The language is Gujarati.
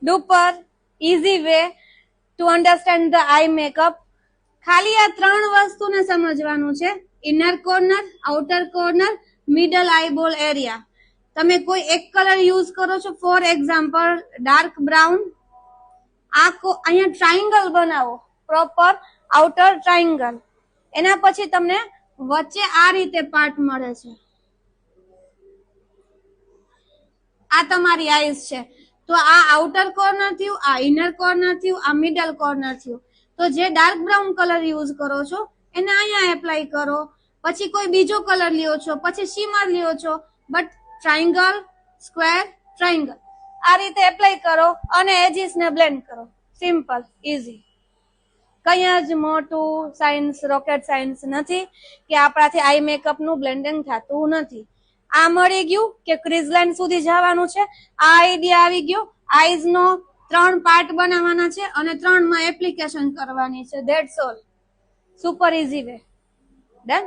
Duper, easy way to understand the eye makeup. ખાલી આ ત્રણ વસ્તુને સમજવાનું છે, inner corner, outer corner, middle eyeball area. તમે કોઈ એક કલર યુઝ કરો છો, ફોર એક્ઝામ્પલ ડાર્ક બ્રાઉન, અહીંયા ટ્રાયંગલ બનાવો, પ્રોપર આઉટર ટ્રાયંગલ. એના પછી તમને વચ્ચે આ રીતે પાર્ટ મળે છે, આ તમારી આઈસ છે. તો આ આઉટર કોર્નર થયું, આ ઇનર કોર્નર થયું, આ મિડલ કોર્નર થયું. તો જે ડાર્ક બ્રાઉન કલર યુઝ કરો છો એને અહીંયા એપ્લાય કરો. પછી કોઈ બીજો કલર લ્યો છો, પછી શીમર લ્યો છો, બટ ટ્રાયંગલ, સ્ક્વેર, ટ્રાયંગલ આ રીતે એપ્લાય કરો અને એજીસ ને બ્લેન્ડ કરો. Simple, easy. કઈ જ મોટું સાયન્સ, રોકેટ સાયન્સ નથી કે આપણાથી આઈ મેકઅપ નું બ્લેન્ડિંગ થતું નથી. આ મળી ગયું કે ક્રીઝ લાઈન સુધી જવાનું છે. આ આઈડિયા આવી ગયો. આઈઝ નો 3 પાર્ટ બનાવવાના છે અને 3 માં એપ્લિકેશન કરવાની છે. That's all. Super easy way. Done.